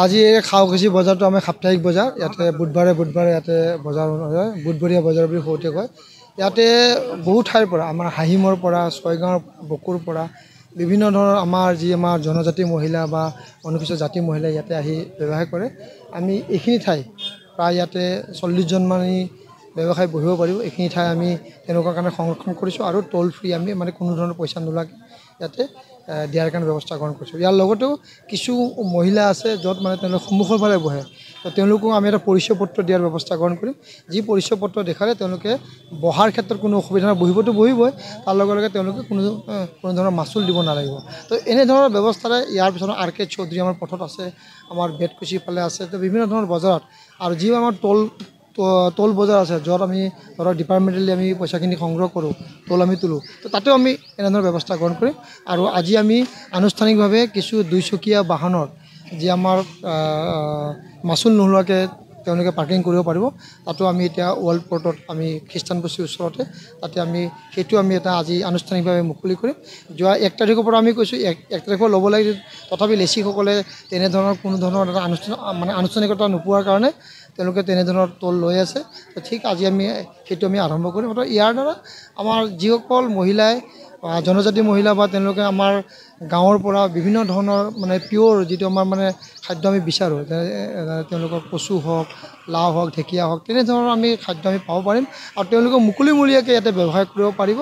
আজি খাওকচি বজাৰটো আমাৰ সাপ্তাহিক বজাৰ ইয়াতে বুধবাৰে ইয়াতে বজাৰ হয় বুধবৰীয়া বজাৰ বুলি কওঁতে কয় ইয়াতে বহু ঠাইৰ পৰা আমাৰ হাহিমৰ পৰা ছয়গাঁৱৰ বকুৰ পৰা বিভিন্ন ধৰণৰ আমাৰ জনজাতি মহিলা বা অনুসূচিত জাতি মহিলা ইয়াতে আহি ব্যৱসায় কৰে আমি এইখিনি ঠাই প্ৰায় ইয়াতে 40 জন মান ব্যৱসায় বহিব পাৰিব এইখিনি ঠাই আমি তেনেকুৱা কাৰণে সংৰক্ষণ কৰিছোঁ আৰু টোল ফ্ৰী আমি মানে কোনো ধৰণৰ পইচা নোলাকে ইয়াতে দিয়াৰ কাৰণে ব্যৱস্থা গ্ৰহণ কৰিছোঁ ইয়াৰ লগতেও কিছু মহিলা আছে য'ত মানে তেওঁলোক সন্মুখৰ ফালে বহে তো তেওঁলোকক আমি এটা পৰিচয় পত্ৰ দিয়াৰ ব্যৱস্থা গ্ৰহণ কৰিম যি পৰিচয় পত্ৰ দেখালে তেওঁলোকে বহাৰ ক্ষেত্ৰত কোনো অসুবিধা নাই বহিবতো বহিবই তাৰ লগে লগে তেওঁলোকে কোনো ধৰণৰ মাচুল দিব নালাগিব তো এনে ধৰণৰ ব্যৱস্থাৰে ইয়াৰ পিছত RK চৌধুৰী আমাৰ পথত আছে আমাৰ বেতকুচি ফালে আছে তো বিভিন্ন ধৰণৰ বজাৰত আৰু যি আমাৰ টোল বজাৰ আছে য'ত আমি ধৰক ডিপাৰ্টমেণ্টেলি আমি পইচাখিনি সংগ্ৰহ কৰোঁ টোল আমি তোলোঁ তো তাতেও আমি এনেধৰণৰ ব্যৱস্থা গ্ৰহণ কৰিম আৰু আজি আমি আনুষ্ঠানিকভাৱে কিছু 2 চকীয়া বাহনৰ যি আমাৰ মাচুল নোহোৱাকৈ তেওঁলোকে পাৰ্কিং কৰিব পাৰিব তাতো আমি এতিয়া ৱৰ্ল্ড পৰ্টত আমি খ্ৰীষ্টানবস্তিৰ ওচৰতে তাতে আমি সেইটো আমি এটা আজি আনুষ্ঠানিকভাৱে মুকলি কৰিম যোৱা 1 তাৰিখৰ পৰা আমি কৈছোঁ 1 তাৰিখৰ ল'ব লাগে তথাপি লেচিসকলে তেনেধৰণৰ কোনো ধৰণৰ এটা আনুষ্ঠানিকতা নোপোৱাৰ কাৰণে তেওঁলোকে তেনেধৰণৰ টোল লৈ আছে তো ঠিক আজি আমি সেইটো আমি আৰম্ভ কৰিম আৰু ইয়াৰ দ্বাৰা আমাৰ যিসকল মহিলাই জনজাতি মহিলা বা তেওঁলোকে আমাৰ গাঁৱৰ পৰা বিভিন্ন ধৰণৰ মানে পিয়ৰ যিটো আমাৰ মানে খাদ্য আমি বিচাৰোঁ তেওঁলোকৰ কচু হওক লাও হওক ঢেকীয়া হওক তেনেধৰণৰ আমি খাদ্য আমি পাব পাৰিম আৰু তেওঁলোকে মুকলিমূলীয়াকৈ ইয়াতে ব্যৱসায় কৰিব পাৰিব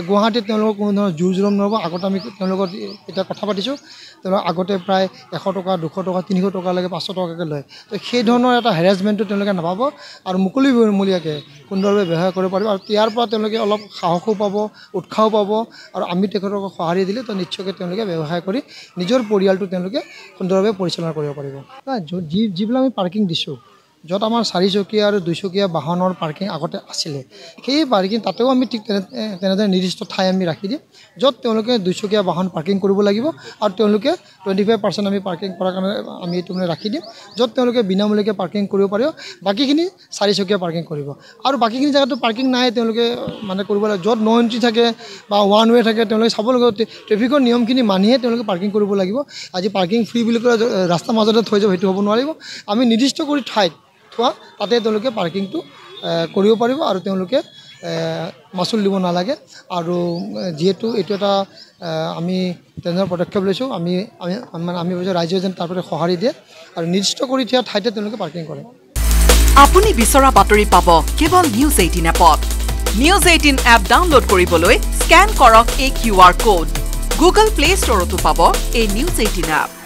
গুৱাহাটীত তেওঁলোকৰ কোনো ধৰণৰ জোৰ জুলুম নহ'ব আগতে আমি তেওঁলোকৰ এতিয়া কথা পাতিছোঁ তেওঁলোক আগতে প্ৰায় 100 টকা 200 টকা 300 টকালৈকে 500 টকাকৈ লয় তো সেই ধৰণৰ এটা হেৰাছমেণ্টটো তেওঁলোকে নাপাব আৰু মুকলিমূলীয়াকৈ সুন্দৰভাৱে ব্যৱসায় কৰিব পাৰিব আৰু ইয়াৰ পৰা তেওঁলোকে অলপ সাহসো পাব উৎসাহো পাব আৰু আমি তেখেতক সঁহাৰি দিলে তো নিশ্চয়কৈ তেওঁলোকে ব্যৱসায় কৰি নিজৰ পৰিয়ালটো তেওঁলোকে সুন্দৰভাৱে পৰিচালনা কৰিব পাৰিব যিবিলাক আমি পাৰ্কিং দিছোঁ য'ত আমাৰ 4 চকীয়া আৰু 2 চকীয়া বাহনৰ পাৰ্কিং আগতে আছিলে সেই পাৰ্কিং তাতেও আমি ঠিক তেনেদৰে নিৰ্দিষ্ট ঠাই আমি ৰাখি দিম য'ত তেওঁলোকে 2 চকীয়া বাহন পাৰ্কিং কৰিব লাগিব আৰু তেওঁলোকে 25% আমি পাৰ্কিং কৰাৰ কাৰণে আমি এইটো মানে ৰাখি দিম য'ত তেওঁলোকে বিনামূলীয়াকৈ পাৰ্কিং কৰিব পাৰিব বাকীখিনি 4 চকীয়া পাৰ্কিং কৰিব আৰু বাকীখিনি জেগাতো পাৰ্কিং নাই তেওঁলোকে মানে কৰিব লাগে য'ত নো এণ্ট্ৰি থাকে বা ওৱান ৱে থাকে তেওঁলোকে চাব লাগিব ট্ৰেফিকৰ নিয়মখিনি মানিহে তেওঁলোকে পাৰ্কিং কৰিব লাগিব আজি পাৰ্কিং ফ্ৰী বুলি ক'লে ৰাস্তাৰ মাজতে থৈ যাব সেইটো হ'ব নোৱাৰিব আমি নিৰ্দিষ্ট কৰি ঠাইত থোৱা তাতে তেওঁলোকে পাৰ্কিংটো কৰিব পাৰিব আৰু তেওঁলোকে মাচুল দিব নালাগে আৰু যিহেতু এইটো এটা আমি তেনেধৰণৰ পদক্ষেপ লৈছোঁ আমি ভাবিছোঁ ৰাইজে যেন তাৰ পৰা সঁহাৰি দিয়ে আৰু নিৰ্দিষ্ট কৰি থোৱা ঠাইতে তেওঁলোকে পাৰ্কিং কৰে আপুনি বিচৰা বাতৰি পাব কেৱল নিউজ 18 এপত নিউজ 18 এপ ডাউনলোড কৰিবলৈ স্ক্যান কৰক এই QR কোড গুগল প্লে ষ্টৰতো পাব এই নিউজ 18 এপ